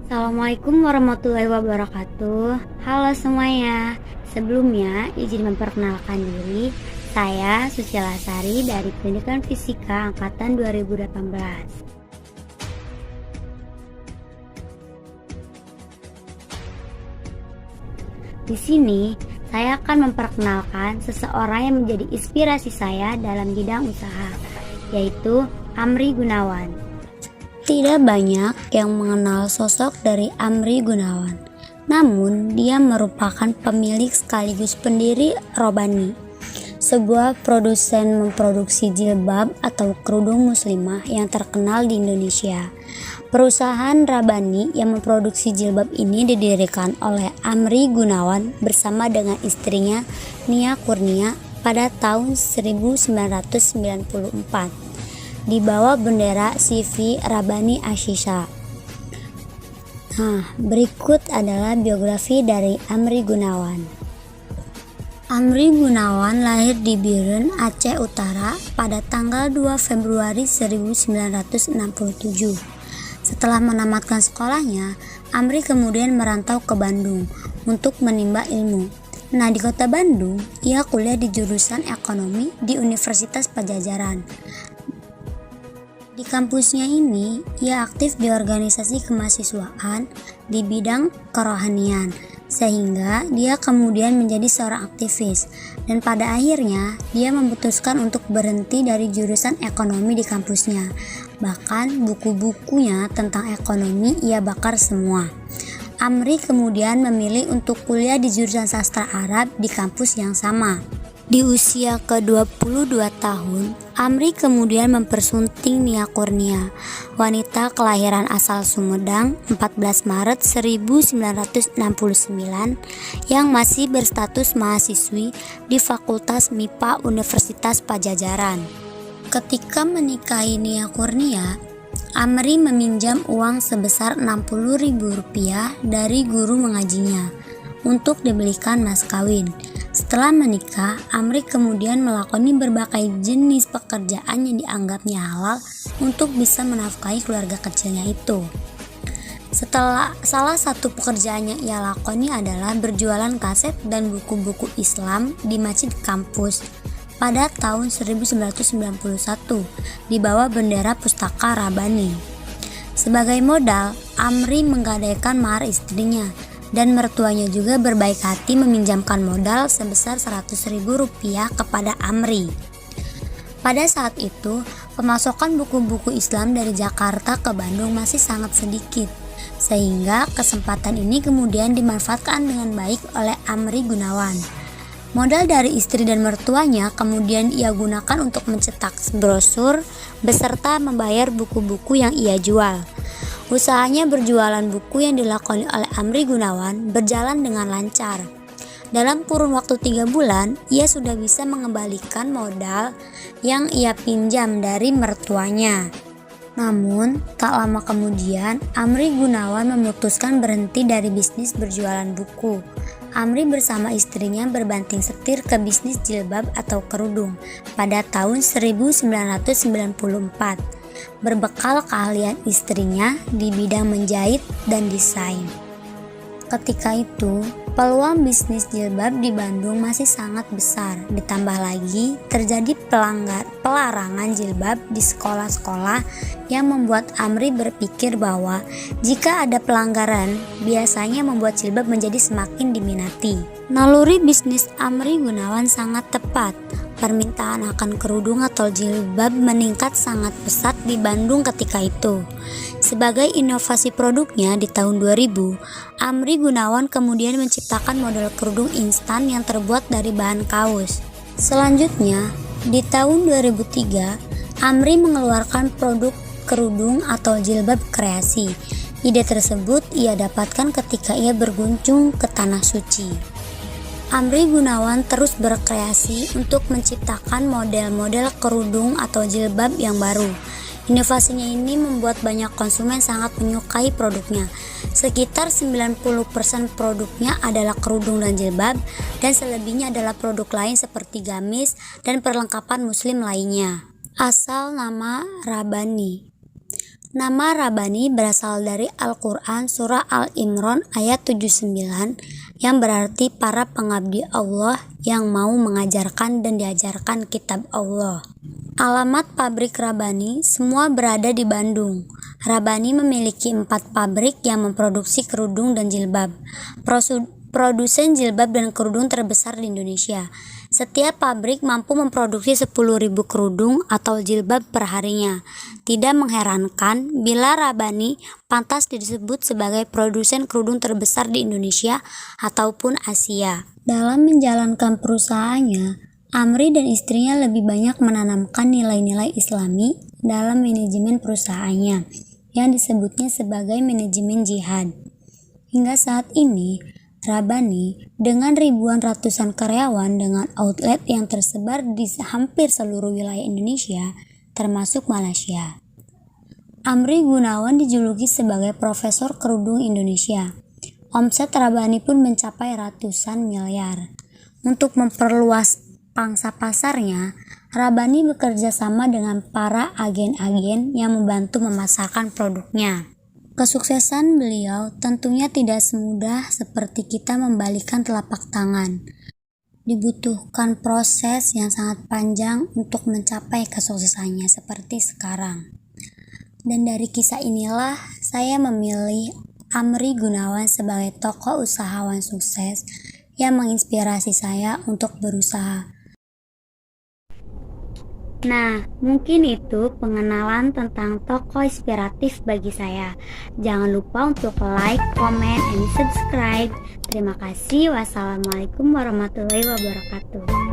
Assalamualaikum warahmatullahi wabarakatuh. Halo semuanya. Sebelumnya izin memperkenalkan diri. Saya Suci Lasari dari Pendidikan Fisika angkatan 2018. Di sini saya akan memperkenalkan seseorang yang menjadi inspirasi saya dalam bidang usaha, yaitu Amri Gunawan. Tidak banyak yang mengenal sosok dari Amri Gunawan, namun dia merupakan pemilik sekaligus pendiri Robani, sebuah produsen memproduksi jilbab atau kerudung muslimah yang terkenal di Indonesia. Perusahaan Rabani yang memproduksi jilbab ini didirikan oleh Amri Gunawan bersama dengan istrinya Nia Kurnia pada tahun 1994 di bawah bendera CV Rabani Ashisha. Berikut adalah biografi dari Amri Gunawan. Amri Gunawan lahir di Biren, Aceh Utara pada tanggal 2 Februari 1967. Setelah menamatkan sekolahnya, Amri kemudian merantau ke Bandung untuk menimba ilmu. Di kota Bandung, ia kuliah di jurusan ekonomi di Universitas Padjadjaran. Di kampusnya ini, ia aktif di organisasi kemahasiswaan di bidang kerohanian, sehingga dia kemudian menjadi seorang aktivis, dan pada akhirnya dia memutuskan untuk berhenti dari jurusan ekonomi di kampusnya. Bahkan buku-bukunya tentang ekonomi ia bakar semua. Amri kemudian memilih untuk kuliah di jurusan sastra Arab di kampus yang sama. Di usia ke-22 tahun, Amri kemudian mempersunting Nia Kurnia, wanita kelahiran asal Sumedang 14 Maret 1969 yang masih berstatus mahasiswi di Fakultas MIPA Universitas Padjadjaran. Ketika menikahi Nia Kurnia, Amri meminjam uang sebesar Rp60.000 dari guru mengajinya untuk dibelikan mas kawin. Setelah menikah, Amri kemudian melakoni berbagai jenis pekerjaan yang dianggapnya halal untuk bisa menafkahi keluarga kecilnya itu. Salah satu pekerjaan yang ia lakoni adalah berjualan kaset dan buku-buku Islam di masjid kampus pada tahun 1991 di bawah bendera Pustaka Rabani. Sebagai modal, Amri menggadaikan mahar istrinya, dan mertuanya juga berbaik hati meminjamkan modal sebesar Rp100.000 kepada Amri. Pada saat itu, pemasokan buku-buku Islam dari Jakarta ke Bandung masih sangat sedikit, sehingga kesempatan ini kemudian dimanfaatkan dengan baik oleh Amri Gunawan. Modal dari istri dan mertuanya kemudian ia gunakan untuk mencetak brosur beserta membayar buku-buku yang ia jual. Usahanya berjualan buku yang dilakoni oleh Amri Gunawan berjalan dengan lancar. Dalam kurun waktu 3 bulan, ia sudah bisa mengembalikan modal yang ia pinjam dari mertuanya. Namun, tak lama kemudian, Amri Gunawan memutuskan berhenti dari bisnis berjualan buku. Amri bersama istrinya berbanting setir ke bisnis jilbab atau kerudung pada tahun 1994, berbekal keahlian istrinya di bidang menjahit dan desain. Ketika itu, peluang bisnis jilbab di Bandung masih sangat besar. Ditambah lagi, terjadi pelarangan jilbab di sekolah-sekolah yang membuat Amri berpikir bahwa jika ada pelanggaran, biasanya membuat jilbab menjadi semakin diminati. Naluri bisnis Amri Gunawan sangat tepat. Permintaan akan kerudung atau jilbab meningkat sangat pesat di Bandung ketika itu. Sebagai inovasi produknya di tahun 2000, Amri Gunawan kemudian menciptakan model kerudung instan yang terbuat dari bahan kaos. Selanjutnya, di tahun 2003, Amri mengeluarkan produk kerudung atau jilbab kreasi. Ide tersebut ia dapatkan ketika ia berkunjung ke Tanah Suci. Amri Gunawan terus berkreasi untuk menciptakan model-model kerudung atau jilbab yang baru. Inovasinya ini membuat banyak konsumen sangat menyukai produknya. Sekitar 90% produknya adalah kerudung dan jilbab, dan selebihnya adalah produk lain seperti gamis dan perlengkapan muslim lainnya. Asal nama Rabani. Nama Rabbani berasal dari Al-Quran surah Al-Imran ayat 79 yang berarti para pengabdi Allah yang mau mengajarkan dan diajarkan kitab Allah. Alamat pabrik Rabbani semua berada di Bandung. Rabbani memiliki 4 pabrik yang memproduksi kerudung dan jilbab. Produsen jilbab dan kerudung terbesar di Indonesia. Setiap pabrik mampu memproduksi 10.000 kerudung atau jilbab per harinya. Tidak mengherankan bila Rabbani pantas disebut sebagai produsen kerudung terbesar di Indonesia ataupun Asia. Dalam menjalankan perusahaannya, Amri dan istrinya lebih banyak menanamkan nilai-nilai Islami dalam manajemen perusahaannya, yang disebutnya sebagai manajemen jihad. Hingga saat ini, Rabbani dengan ribuan ratusan karyawan dengan outlet yang tersebar di hampir seluruh wilayah Indonesia, termasuk Malaysia. Amri Gunawan dijuluki sebagai Profesor Kerudung Indonesia. Omset Rabbani pun mencapai ratusan miliar. Untuk memperluas pangsa pasarnya, Rabbani bekerja sama dengan para agen-agen yang membantu memasarkan produknya. Kesuksesan beliau tentunya tidak semudah seperti kita membalikan telapak tangan. Dibutuhkan proses yang sangat panjang untuk mencapai kesuksesannya seperti sekarang. Dan dari kisah inilah saya memilih Amri Gunawan sebagai tokoh usahawan sukses yang menginspirasi saya untuk berusaha. Nah, mungkin itu pengenalan tentang tokoh inspiratif bagi saya. Jangan lupa untuk like, comment, and subscribe. Terima kasih. Wassalamualaikum warahmatullahi wabarakatuh.